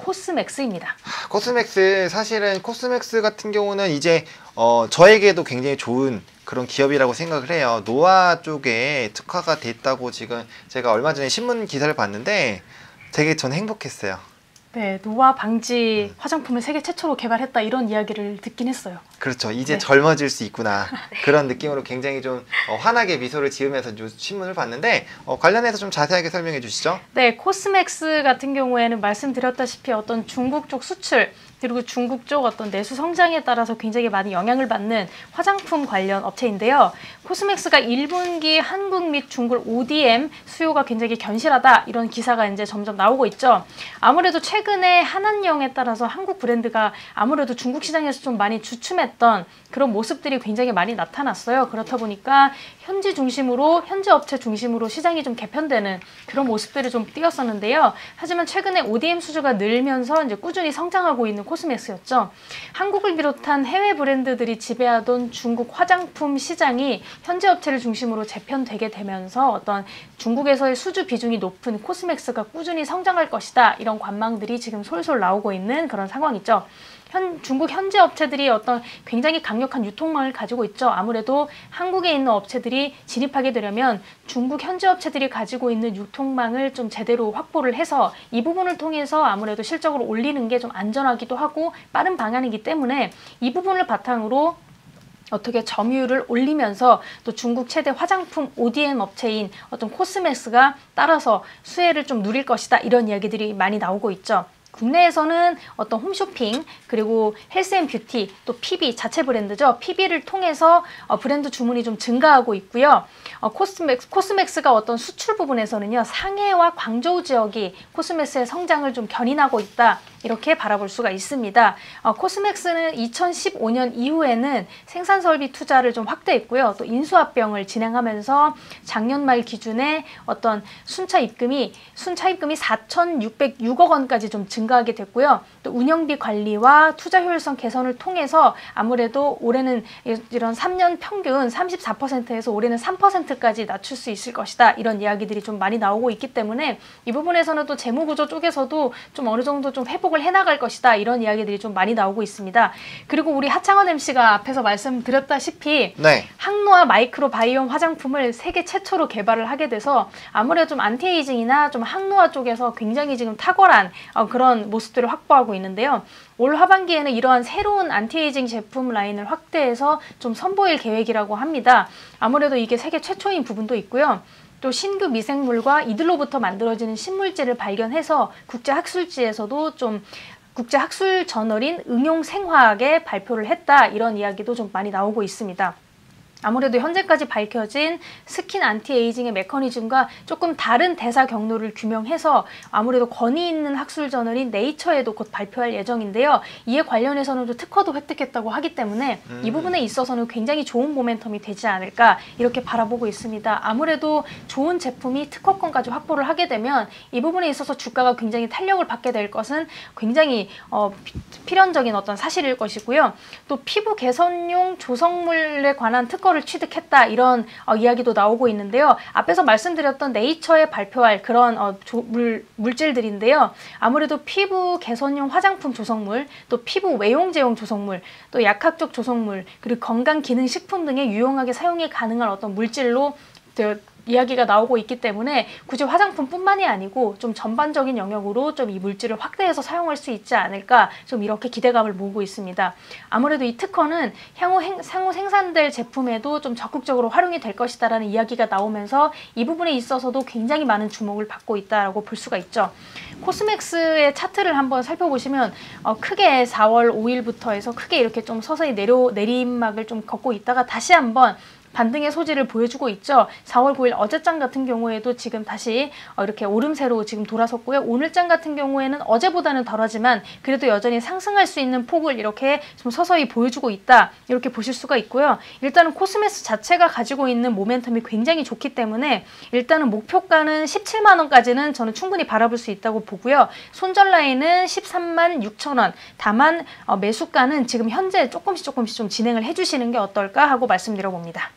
코스맥스입니다. 코스맥스, 사실은 코스맥스 같은 경우는 이제 저에게도 굉장히 좋은 그런 기업이라고 생각을 해요. 노화 쪽에 특화가 됐다고 지금 제가 얼마 전에 신문 기사를 봤는데 되게 전 행복했어요. 네, 노화 방지 화장품을 세계 최초로 개발했다 이런 이야기를 듣긴 했어요. 그렇죠. 이제 네. 젊어질 수 있구나. 그런 느낌으로 굉장히 좀 환하게 미소를 지으면서 신문을 봤는데 관련해서 좀 자세하게 설명해 주시죠. 네, 코스맥스 같은 경우에는 말씀드렸다시피 어떤 중국 쪽 수출 그리고 중국 쪽 어떤 내수 성장에 따라서 굉장히 많은 영향을 받는 화장품 관련 업체인데요. 코스맥스가 1분기 한국 및 중국 ODM 수요가 굉장히 견실하다 이런 기사가 이제 점점 나오고 있죠. 아무래도 최근에 한한령에 따라서 한국 브랜드가 아무래도 중국 시장에서 좀 많이 주춤했던 그런 모습들이 굉장히 많이 나타났어요. 그렇다 보니까 현지 업체 중심으로 시장이 좀 개편되는 그런 모습들이 좀 띄었었는데요. 하지만 최근에 ODM 수주가 늘면서 이제 꾸준히 성장하고 있는 코스맥스였죠. 한국을 비롯한 해외 브랜드들이 지배하던 중국 화장품 시장이 현지 업체를 중심으로 재편되게 되면서 어떤 중국에서의 수주 비중이 높은 코스맥스가 꾸준히 성장할 것이다. 이런 관망들이 지금 솔솔 나오고 있는 그런 상황이죠. 중국 현지 업체들이 어떤 굉장히 강력한 유통망을 가지고 있죠. 아무래도 한국에 있는 업체들이 진입하게 되려면 중국 현지 업체들이 가지고 있는 유통망을 좀 제대로 확보를 해서 이 부분을 통해서 아무래도 실적을 올리는 게 좀 안전하기도 하고 빠른 방안이기 때문에 이 부분을 바탕으로 어떻게 점유율을 올리면서 또 중국 최대 화장품 ODM 업체인 어떤 코스맥스가 따라서 수혜를 좀 누릴 것이다. 이런 이야기들이 많이 나오고 있죠. 국내에서는 어떤 홈쇼핑 그리고 헬스앤뷰티 또 PB 자체 브랜드죠. PB를 통해서 브랜드 주문이 좀 증가하고 있고요. 코스맥스가 어떤 수출 부분에서는요. 상해와 광저우 지역이 코스맥스의 성장을 좀 견인하고 있다. 이렇게 바라볼 수가 있습니다. 코스맥스는 2015년 이후에는 생산 설비 투자를 좀 확대했고요. 또 인수합병을 진행하면서 작년 말 기준에 어떤 순차 입금이 4,606억 원까지 좀 증가하게 됐고요. 또 운영비 관리와 투자 효율성 개선을 통해서 아무래도 올해는 이런 3년 평균 34%에서 올해는 3%까지 낮출 수 있을 것이다. 이런 이야기들이 좀 많이 나오고 있기 때문에 이 부분에서는 또 재무구조 쪽에서도 좀 어느 정도 좀 회복을 해나갈 것이다. 이런 이야기들이 좀 많이 나오고 있습니다. 그리고 우리 하창원 MC가 앞에서 말씀드렸다시피 네. 항노화 마이크로바이옴 화장품을 세계 최초로 개발을 하게 돼서 아무래도 좀 안티에이징이나 좀 항노화 쪽에서 굉장히 지금 탁월한 그런 모습들을 확보하고 있는데요. 올 하반기에는 이러한 새로운 안티에이징 제품 라인을 확대해서 좀 선보일 계획이라고 합니다. 아무래도 이게 세계 최초인 부분도 있고요. 또 신규 미생물과 이들로부터 만들어지는 신물질을 발견해서 국제학술지에서도 좀 국제학술 저널인 응용생화학에 발표를 했다. 이런 이야기도 좀 많이 나오고 있습니다. 아무래도 현재까지 밝혀진 스킨 안티에이징의 메커니즘과 조금 다른 대사 경로를 규명해서 아무래도 권위 있는 학술 저널인 네이처에도 곧 발표할 예정인데요. 이에 관련해서는 또 특허도 획득했다고 하기 때문에 이 부분에 있어서는 굉장히 좋은 모멘텀이 되지 않을까 이렇게 바라보고 있습니다. 아무래도 좋은 제품이 특허권까지 확보를 하게 되면 이 부분에 있어서 주가가 굉장히 탄력을 받게 될 것은 굉장히 필연적인 어떤 사실일 것이고요. 또 피부 개선용 조성물에 관한 특허를 취득했다 이런 이야기도 나오고 있는데요. 앞에서 말씀드렸던 네이처에 발표할 그런 물질들인데요. 아무래도 피부 개선용 화장품 조성물, 또 피부 외용제용 조성물, 또 약학적 조성물, 그리고 건강기능식품 등에 유용하게 사용이 가능한 어떤 물질로 이야기가 나오고 있기 때문에 굳이 화장품뿐만이 아니고 좀 전반적인 영역으로 좀 이 물질을 확대해서 사용할 수 있지 않을까 좀 이렇게 기대감을 모으고 있습니다. 아무래도 이 특허는 향후 생산될 제품에도 좀 적극적으로 활용이 될 것이다라는 이야기가 나오면서 이 부분에 있어서도 굉장히 많은 주목을 받고 있다라고 볼 수가 있죠. 코스맥스의 차트를 한번 살펴보시면 크게 4월 5일부터 해서 크게 이렇게 좀 서서히 내리막을 좀 걷고 있다가 다시 한번 반등의 소지를 보여주고 있죠. 4월 9일 어제장 같은 경우에도 지금 다시 이렇게 오름세로 지금 돌아섰고요. 오늘장 같은 경우에는 어제보다는 덜하지만 그래도 여전히 상승할 수 있는 폭을 이렇게 좀 서서히 보여주고 있다. 이렇게 보실 수가 있고요. 일단은 코스맥스 자체가 가지고 있는 모멘텀이 굉장히 좋기 때문에 일단은 목표가는 17만 원까지는 저는 충분히 바라볼 수 있다고 보고요. 손절 라인은 13만 6천 원. 다만 매수가는 지금 현재 조금씩 좀 진행을 해주시는 게 어떨까 하고 말씀드려 봅니다.